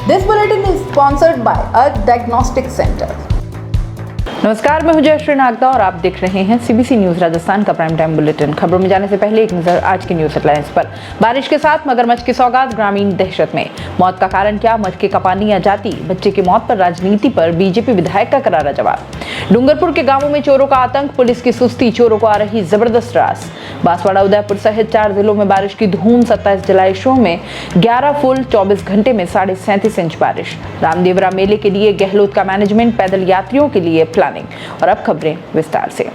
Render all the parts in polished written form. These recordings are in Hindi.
This bulletin is sponsored by a diagnostic center. नमस्कार, मैं हूं जयश्री नागदा और आप देख रहे हैं सीबीसी न्यूज राजस्थान का प्राइम टाइम बुलेटिन। खबरों में जाने से पहले एक नजर आज की न्यूज हेडलाइंस पर। बारिश के साथ मगरमच्छ की सौगात, ग्रामीण दहशत में। मौत का कारण क्या, मटके का पानी या जाति? बच्चे की मौत पर राजनीति पर बीजेपी विधायक का करारा जवाब। डूंगरपुर के गांवों में चोरों का आतंक, पुलिस की सुस्ती, चोरों को आ रही जबरदस्त रास। बांसवाड़ा, उदयपुर सहित 4 जिलों में बारिश की धूम। 27 जलाशयों में 11 फुल, 24 घंटे में 37.5 इंच बारिश। रामदेवरा मेले के लिए गहलोत का मैनेजमेंट, पैदल यात्रियों के लिए प्लानिंग। और अब खबरें विस्तार से।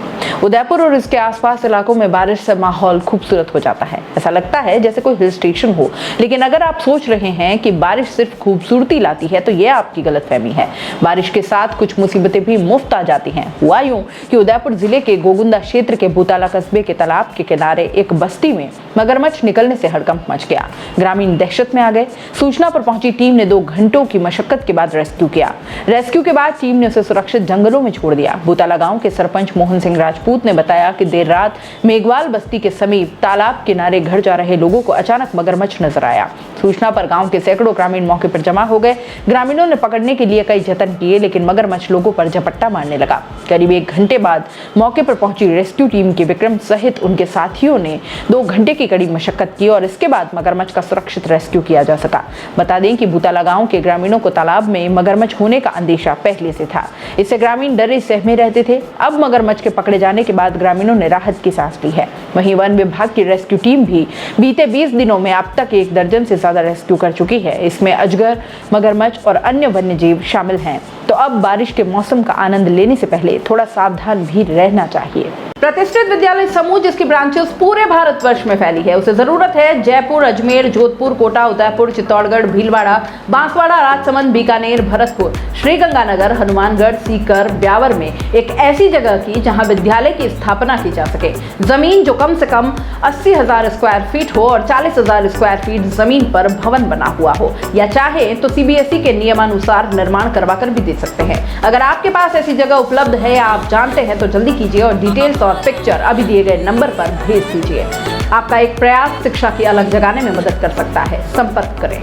उदयपुर और इसके आसपास इलाकों में बारिश से माहौल खूबसूरत हो जाता है। ऐसा लगता है जैसे कोई हिल स्टेशन हो। लेकिन अगर आप सोच रहे हैं कि बारिश सिर्फ खूबसूरती लाती है तो यह आपकी गलतफहमी है। बारिश के साथ कुछ मुसीबतें भी मुफ्त आ जाती हैं। हुआ यूं कि उदयपुर जिले के गोगुंदा क्षेत्र के भूताला कस्बे के तालाब के किनारे एक बस्ती में मगरमच्छ निकलने से हड़कंप मच गया। ग्रामीण दहशत में आ गए। सूचना पर पहुंची टीम ने 2 घंटों की मशक्कत के बाद रेस्क्यू किया। रेस्क्यू के बाद टीम ने उसे सुरक्षित जंगलों में छोड़ दिया। भूताला गांव के सरपंच मोहन सिंह राजपूत ने बताया कि देर रात मेघवाल बस्ती के समीप तालाब किनारे घर जा रहे लोगों को अचानक मगरमच्छ नजर आया। सूचना पर गांव के सैकड़ों ग्रामीण मौके पर जमा हो गए। ग्रामीणों ने पकड़ने के लिए कई जतन किए, लेकिन मगरमच्छ लोगों पर झपट्टा मारने लगा। करीब 1 घंटे बाद मौके पर पहुंची रेस्क्यू टीम के विक्रम सहित उनके साथियों ने 2 घंटे की कड़ी मशक्कत की और इसके बाद मगरमच्छ का सुरक्षित रेस्क्यू किया जा सका। बता दें कि भूताला गांव के ग्रामीणों को तालाब में मगरमच्छ होने का अंदेशा पहले से था। इससे ग्रामीण डरे सहमे रहते थे। अब मगरमच्छ के पकड़े जाने के बाद ग्रामीणों ने राहत की सांस ली है। वहीं वन विभाग की रेस्क्यू टीम भी बीते 20 दिनों में अब तक 1 दर्जन से ज्यादा रेस्क्यू कर चुकी है। इसमें अजगर, मगरमच्छ और अन्य वन्य जीव शामिल हैं। तो अब बारिश के मौसम का आनंद लेने से पहले थोड़ा सावधान भी रहना चाहिए। प्रतिष्ठित विद्यालय समूह जिसकी ब्रांचेस पूरे भारतवर्ष में फैली है, उसे जरूरत है जयपुर, अजमेर, जोधपुर, कोटा, उदयपुर, चित्तौड़गढ़, भीलवाड़ा, बांसवाड़ा, राजसमंद, बीकानेर, भरतपुर, श्रीगंगानगर, हनुमानगढ़, सीकर, ब्यावर में एक ऐसी जगह की जहां विद्यालय की स्थापना की जा सके। जमीन जो कम से कम 80,000 स्क्वायर फीट हो और 40,000 स्क्वायर फीट जमीन पर भवन बना हुआ हो, या चाहे तो सीबीएसई के नियमानुसार निर्माण करवा कर भी दे सकते हैं। अगर आपके पास ऐसी जगह उपलब्ध है या आप जानते हैं तो जल्दी कीजिए और डिटेल्स और पिक्चर अभी दिए गए नंबर पर भेज दीजिए। आपका एक प्रयास शिक्षा की अलग जगाने में मदद कर सकता है। संपर्क करें।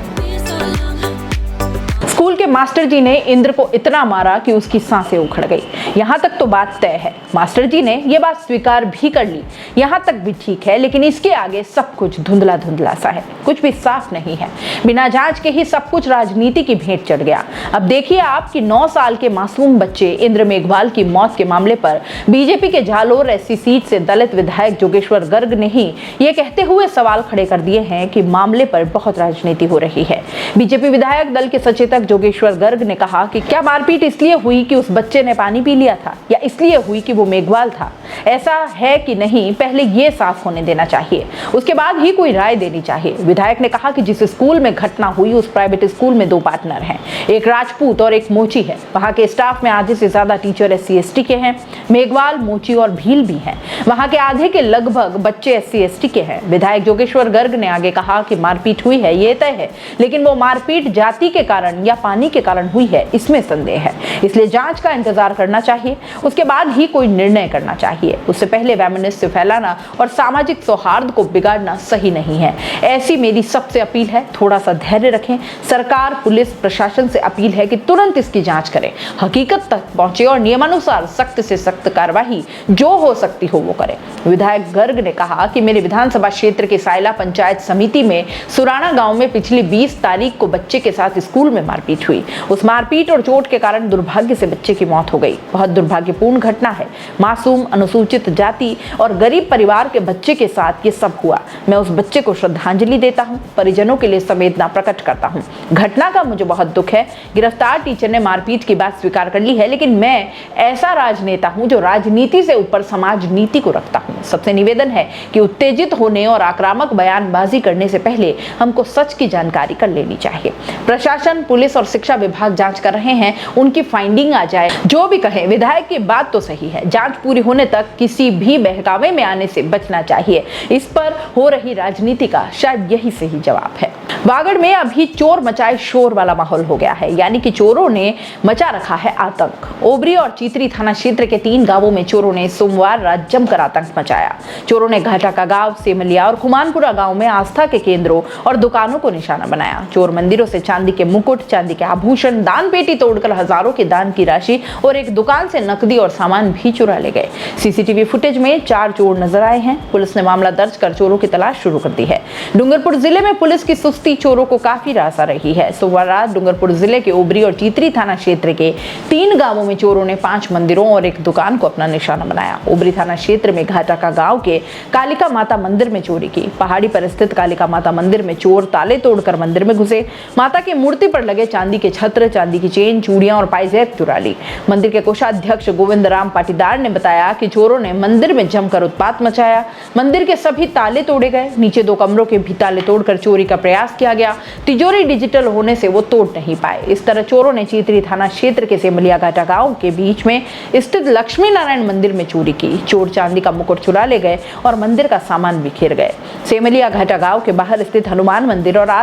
स्कूल के मास्टर जी ने इंद्र को इतना मारा कि उसकी सांसें उखड़ गई। यहाँ तक तो बात तय है। मास्टर जी ने यह बात स्वीकार भी कर ली। यहाँ तक भी ठीक है, लेकिन इसके आगे सब कुछ धुंधला धुंधला सा है। कुछ भी साफ नहीं है। बिना जांच के ही सब कुछ राजनीति की भेंट चढ़ गया। अब देखिए आप कि 9 साल के मासूम बच्चे इंद्र मेघवाल की मौत के मामले पर बीजेपी के जालोर एससी सीट से दलित विधायक जोगेश्वर गर्ग ने ही ये कहते हुए सवाल खड़े कर दिए हैं कि मामले पर बहुत राजनीति हो रही है। बीजेपी विधायक दल के सचेतक जोगेश्वर गर्ग ने कहा कि क्या मारपीट इसलिए हुई कि उस बच्चे ने पानी पी लिया था, या इसलिए हुई कि वो मेघवाल था? ऐसा है कि नहीं, पहले ये साफ होने देना चाहिए, उसके बाद ही कोई राय देनी चाहिए। विधायक ने कहा कि जिस स्कूल में घटना हुई उस प्राइवेट स्कूल में 2 पार्टनर हैं, एक राजपूत और एक मोची है। वहां के स्टाफ में आधे से ज्यादा टीचर SC ST के हैं। मेघवाल, मोची और भील भी हैं। वहां के आधे के लगभग बच्चे SC ST के हैं। विधायक जोगेश्वर गर्ग ने आगे कहा कि मारपीट हुई है ये तय है, लेकिन वो मारपीट जाति के कारण या पानी के कारण हुई है इसमें संदेह है। इसलिए जांच का इंतजार करना चाहिए, उसके बाद ही कोई निर्णय करना चाहिए। उससे पहले वैमनस्य फैलाना और सामाजिक सौहार्द को बिगाड़ना सही नहीं है। ऐसी मेरी सबसे अपील है, थोड़ा सा धैर्य रखें। सरकार, पुलिस, प्रशासन से अपील है कि तुरंत इसकी जांच करें, हकीकत तक पहुंचे और नियमानुसार सख्त से सख्त कार्रवाई जो हो सकती हो वो करें। विधायक गर्ग ने कहा कि मेरे विधानसभा क्षेत्र के सायला पंचायत समिति में सुराना गांव में पिछली 20 तारीख को बच्चे के साथ स्कूल में मारपीट हुई। उस मारपीट और चोट के कारण दुर्भाग्य से बच्चे की मौत हो गई। बहुत दुर्भाग्यपूर्ण घटना है। मासूम, अनुसूचित जाति और गरीब परिवार के बच्चे के साथ ये सब हुआ। मैं उस बच्चे को श्रद्धांजलि देता हूँ, परिजनों के लिए संवेदना प्रकट करता हूँ। घटना का मुझे बहुत दुख है। गिरफ्तार टीचर ने मारपीट की बात स्वीकार कर ली है, लेकिन मैं ऐसा राजनेता हूँ जो राजनीति से ऊपर समाज नीति को रखता हूँ। सबसे निवेदन है कि उत्तेजित होने और आक्रामक बयानबाजी करने से पहले हमको सच की जानकारी कर लेनी चाहिए। प्रशासन, पुलिस और शिक्षा विभाग जांच कर रहे हैं, उनकी फाइंडिंग आ जाए। जो भी कहे, विधायक की बात तो सही है। जांच पूरी होने तक किसी भी बहकावे में आने से बचना चाहिए। इस पर हो रही राजनीति का शायद यही सही जवाब है। वागड़ में अभी चोर मचाए शोर वाला माहौल हो गया है, यानी कि चोरों ने मचा रखा है आतंक। ओबरी और चीतरी थाना क्षेत्र के 3 गांवों में चोरों ने सोमवार रात जमकर आतंक मचाया। चोरों ने घाटा का गांव, सेमलिया और खुमानपुरा गांव में आस्था के केंद्रों और दुकानों को निशाना बनाया। चोर मंदिरों से चांदी के मुकुट, चांदी के आभूषण, दान पेटी तोड़कर हजारों के दान की राशि और एक दुकान से नकदी और सामान भी चुरा ले गए। सीसीटीवी फुटेज में 4 चोर नजर आए हैं। पुलिस ने मामला दर्ज कर चोरों की तलाश शुरू कर दी है। डूंगरपुर जिले में पुलिस की सुस्ती चोरों को काफी रास आ रही है। सोमवार रात डूंगरपुर जिले के ओबरी और चीतरी थाना क्षेत्र के 3 गांवों में चोरों ने 5 मंदिरों और एक दुकान को अपना निशाना बनाया। ओबरी थाना क्षेत्र में घाटा का गांव के कालिका माता मंदिर में चोरी की। पहाड़ी पर स्थित कालिका माता मंदिर में चोर ताले तोड़कर मंदिर में घुसे। माता की मूर्ति पर लगे चांदी के छत्र, चांदी की चेन, चूड़ियां और पायजेब चुरा ली। मंदिर के कोषाध्यक्ष गोविंद राम पाटीदार ने बताया कि चोरों ने मंदिर में जमकर उत्पात मचाया। मंदिर के सभी ताले तोड़े गए। नीचे 2 कमरों के भी ताले तोड़कर चोरी का प्रयास किया गया। तिजोरी डिजिटल होने से वो तोड़ नहीं पाए। इस तरह चोरों ने चीतरी थाना क्षेत्र के सेमलिया घाटा गांव के बीच में स्थित लक्ष्मी नारायण मंदिर में चोरी की। चोर चांदी का मुकुट चुरा ले गए और मंदिर का सामान बिखेर गए। सेमलिया घाटा गांव के बाहर स्थित हनुमान मंदिर और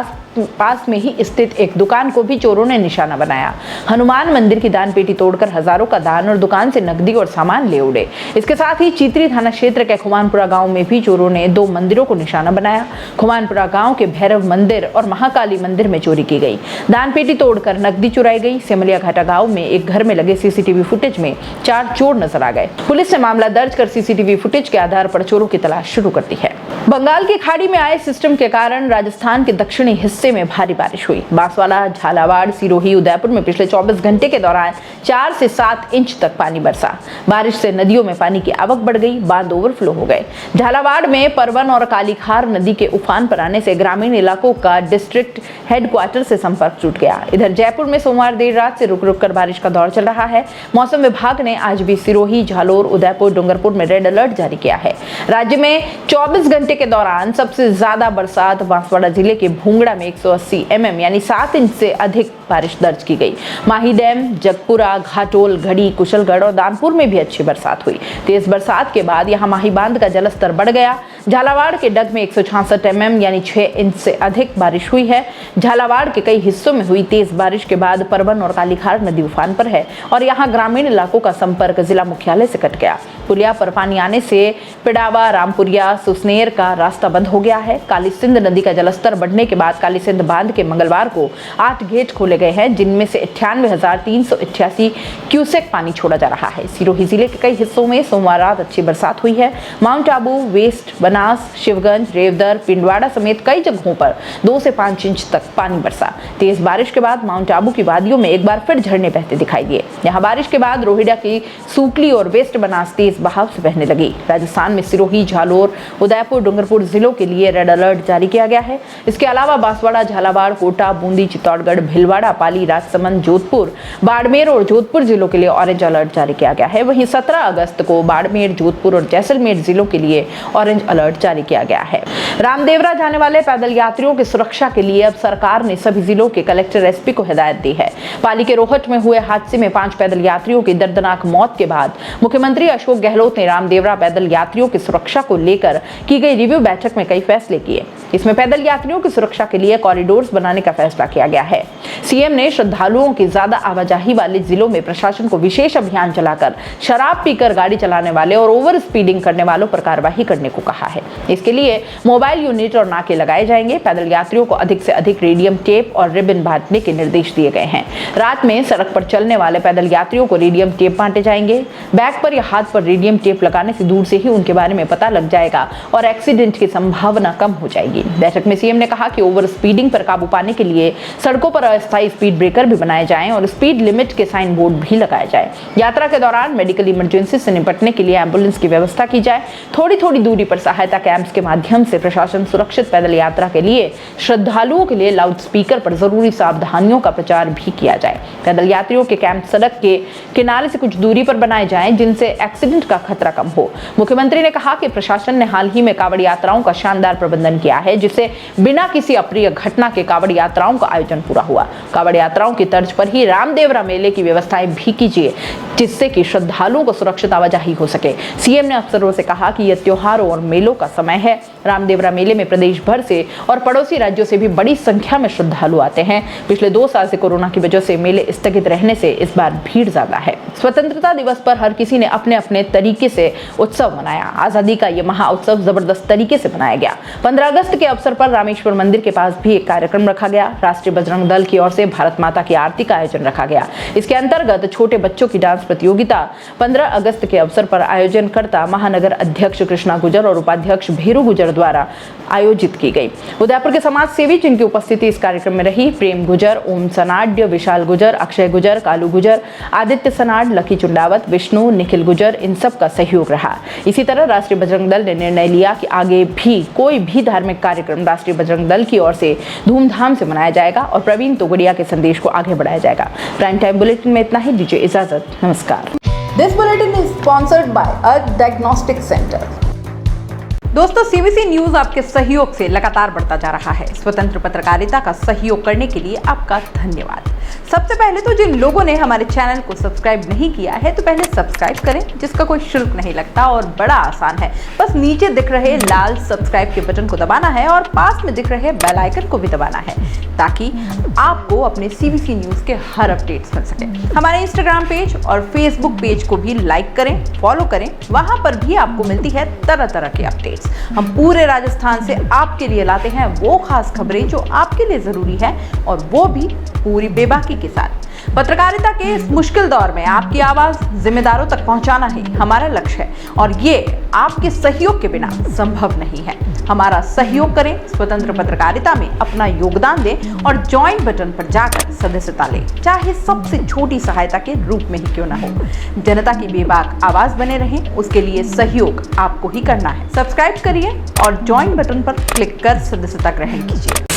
पास में ही स्थित एक दुकान को भी चोरों ने निशाना बनाया। हनुमान मंदिर की दान पेटी तोड़कर हजारों का दान और दुकान से नकदी और सामान ले उड़े। इसके साथ ही चीतरी थाना क्षेत्र के खुमानपुरा गांव में भी चोरों ने 2 मंदिरों को निशाना बनाया। खुमानपुरा गांव के भैरव मंदिर और महाकाली मंदिर में चोरी की गई। दान पेटी तोड़कर नकदी चुराई गई। सेमलिया घाटा गांव में एक घर में लगे सीसीटीवी फुटेज में 4 चोर नजर आ गए। पुलिस ने मामला दर्ज कर सीसीटीवी फुटेज के आधार पर चोरों की तलाश शुरू कर दी है। बंगाल की खाड़ी में आए सिस्टम के कारण राजस्थान के दक्षिणी हिस्से में भारी बारिश हुई। बांसवाड़ा, झालावाड़, सिरोही, उदयपुर में पिछले 24 घंटे के दौरान 4 से 7 इंच तक पानी बरसा। बारिश से नदियों में पानी की आवक बढ़ गई, बांध ओवरफ्लो हो गए। झालावाड़ में परवन और कालीखार नदी के उफान पर आने से ग्रामीण इलाकों का डिस्ट्रिक्ट हेडक्वार्टर से संपर्क टूट गया। इधर जयपुर में सोमवार देर रात से रुक रुक कर बारिश का दौर चल रहा है। मौसम विभाग ने आज भी सिरोही, झालोर, उदयपुर, डूंगरपुर में रेड अलर्ट जारी किया है। राज्य में 24 घंटे के दौरान सबसे ज्यादा बरसात बांसवाड़ा जिले के भूंगड़ा में 180 mm यानी 7 इंच से अधिक बारिश दर्ज की गई। माही डैम, जगपुरा, घाटोल, घड़ी, कुशलगढ़ और दानपुर में भी अच्छी बरसात हुई। तेज बरसात के बाद यहां माही बांध का जलस्तर बढ़ गया। झालावाड़ के डग में 166 mm यानी 6 इंच से अधिक बारिश हुई है। झालावाड़ के कई हिस्सों में हुई तेज बारिश के बाद परवन और कालीखार नदी उफान पर है और यहाँ ग्रामीण इलाकों का संपर्क जिला मुख्यालय से कट गया। पुलिया पर पानी आने से पिड़ावा, रामपुरिया, सुसनेर का रास्ता बंद हो गया है। काली सिंध नदी का जलस्तर बढ़ने के बाद काली सिंध बांध के मंगलवार को 8 गेट खोले गए हैं, जिनमें से 98,388 क्यूसेक पानी छोड़ा जा रहा है। सिरोही जिले के कई हिस्सों में सोमवार रात अच्छी बरसात हुई है। माउंट आबू, वेस्ट, बनास, शिवगंज, रेवदर, पिंडवाड़ा समेत कई जगहों पर 2 से 5 इंच तक पानी बरसा। तेज बारिश के बाद माउंट आबू की वादियों में एक बार फिर झरने बहते दिखाई दिए। यहाँ बारिश के बाद रोहिड़ा की सूकली और वेस्ट बनास तेज बहाव से बहने लगी। राजस्थान में सिरोही, झालोर, उदयपुर, डूंगरपुर जिलों के लिए रेड अलर्ट जारी किया गया है। इसके अलावा बांसवाड़ा, झालावाड़, कोटा, बूंदी, चित्तौड़गढ़, भिलवाड़ा, पाली, राजसमंद, जोधपुर, बाड़मेर और जोधपुर जिलों के लिए ऑरेंज अलर्ट जारी किया गया है। वहीं 17 अगस्त को बाड़मेर, जोधपुर और जैसलमेर जिलों के लिए ऑरेंज अलर्ट जारी किया गया है। रामदेवरा जाने वाले पैदल यात्रियों की सुरक्षा के लिए अब सरकार ने सभी जिलों के कलेक्टर, एसपी को हिदायत दी है। पाली के रोहट में हुए हादसे में 5 पैदल यात्रियों की दर्दनाक मौत के बाद मुख्यमंत्री अशोक गहलोत ने रामदेवरा पैदल यात्रियों की सुरक्षा को लेकर की गई रिव्यू बैठक में कई फैसले किए। इसमें पैदल यात्रियों की सुरक्षा के लिए कॉरिडोर्स बनाने का फैसला किया गया है। सीएम ने श्रद्धालुओं की ज्यादा आवाजाही वाले जिलों में प्रशासन को विशेष अभियान चलाकर शराब पीकर गाड़ी चलाने वाले और ओवर स्पीडिंग करने वालों पर कार्रवाई करने को कहा है। इसके लिए मोबाइल यूनिट और नाके लगाए जाएंगे। पैदल यात्रियों को अधिक से अधिक रेडियम टेप और रिबन बांटने के निर्देश दिए गए हैं। रात में सड़क पर चलने वाले पैदल यात्रियों को रेडियम टेप बांटे जाएंगे। बैग पर या हाथ पर रेडियम टेप लगाने से दूर से ही उनके बारे में पता लग जाएगा और एक्सीडेंट की संभावना कम हो जाएगी। बैठक में सीएम ने कहा कि ओवर स्पीडिंग पर काबू पाने के लिए सड़कों पर अस्थायी स्पीड ब्रेकर भी बनाए जाएं और स्पीड लिमिट के साइन बोर्ड भी लगाए जाए। यात्रा के दौरान मेडिकल इमरजेंसी से निपटने के लिए एम्बुलेंस की व्यवस्था की जाए। थोड़ी थोड़ी दूरी पर सहायता कैंप्स के माध्यम से प्रशासन सुरक्षित पैदल यात्रा के लिए श्रद्धालुओं के लिए लाउड स्पीकर पर जरूरी सावधानियों का प्रचार भी किया जाए। पैदल यात्रियों के कैंप सड़क के किनारे से कुछ दूरी पर बनाए जाएं, जिनसे एक्सीडेंट का खतरा कम हो। मुख्यमंत्री ने कहा कि प्रशासन ने हाल ही में कांवड़ यात्राओं का शानदार प्रबंधन किया है, जिससे बिना किसी अप्रिय घटना के कांवड़ यात्राओं का आयोजन पूरा हुआ। कांवड़ यात्राओं की तर्ज पर ही रामदेवरा मेले की व्यवस्थाएं भी कीजिए, जिससे कि श्रद्धालुओं को सुरक्षित आवाजाही हो सके। सीएम ने अफसरों से कहा कि यह त्योहारों और मेलों का समय है, रामदेवरा मेले में प्रदेश भर से और पड़ोसी राज्यों से भी बड़ी संख्या में श्रद्धालु आते हैं। पिछले 2 साल से कोरोना की वजह से मेले स्थगित रहने से इस बार भीड़ ज्यादा है। स्वतंत्रता दिवस पर हर किसी ने अपने अपने तरीके से उत्सव मनाया। आजादी का ये महा उत्सव जबरदस्त तरीके से मनाया गया। 15 अगस्त के अवसर पर रामेश्वर मंदिर के पास भी एक कार्यक्रम रखा गया। राष्ट्रीय बजरंग दल की ओर से भारत माता की आरती का आयोजन रखा गया। इसके अंतर्गत छोटे बच्चों की डांस प्रतियोगिता 15 अगस्त के अवसर पर आयोजनकर्ता महानगर अध्यक्ष कृष्णा गुजर और उपाध्यक्ष भेरू गुजर द्वारा आयोजित की गई। उदयपुर के समाज सेवी जिनकी उपस्थिति इस कार्यक्रम में रही, प्रेम गुजर, ओम सनाड्य, विशाल गुजर, अक्षय गुजर, कालू गुजर, आदित्य सनाड, लकी चुंडावत, विष्णु, निखिल गुजर, इन सब का सहयोग रहा। इसी तरह राष्ट्रीय बजरंग दल ने निर्णय लिया कि आगे भी कोई भी धार्मिक कार्यक्रम राष्ट्रीय बजरंग दल की ओर से धूमधाम से मनाया जाएगा और प्रवीण तोगड़िया के संदेश को आगे बढ़ाया जाएगा। प्राइम टाइम बुलेटिन में इतना ही। दीजिए इजाजत, नमस्कार। This bulletin is sponsored by a diagnostic center. दोस्तों, सीबीसी न्यूज आपके सहयोग से लगातार बढ़ता जा रहा है। स्वतंत्र पत्रकारिता का सहयोग करने के लिए आपका धन्यवाद। सबसे पहले तो जिन लोगों ने हमारे चैनल को सब्सक्राइब नहीं किया है तो पहले सब्सक्राइब करें, जिसका कोई शुल्क नहीं लगता और बड़ा आसान है। बस नीचे दिख रहे लाल सब्सक्राइब के बटन को दबाना है और पास में दिख रहे बेल आइकन को भी दबाना है, ताकि आपको अपने सीबीसी न्यूज के हर अपडेट्स मिल सके। हमारे इंस्टाग्राम पेज और फेसबुक पेज को भी लाइक करें, फॉलो करें। वहां पर भी आपको मिलती है तरह तरह की अपडेट्स। हम पूरे राजस्थान से आपके लिए लाते हैं वो खास खबरें जो आपके लिए जरूरी है, और वो भी पूरी बेबाकी के साथ। पत्रकारिता के इस मुश्किल दौर में आपकी आवाज जिम्मेदारों तक पहुंचाना ही हमारा लक्ष्य है, और ये आपके सहयोग के बिना संभव नहीं है। हमारा सहयोग करें, स्वतंत्र पत्रकारिता में अपना योगदान दें और ज्वाइन बटन पर जाकर सदस्यता लें, चाहे सबसे छोटी सहायता के रूप में ही क्यों ना हो। जनता की बेबाक आवाज बने रहें, उसके लिए सहयोग आपको ही करना है। सब्सक्राइब करिए और ज्वाइन बटन पर क्लिक कर सदस्यता ग्रहण कीजिए।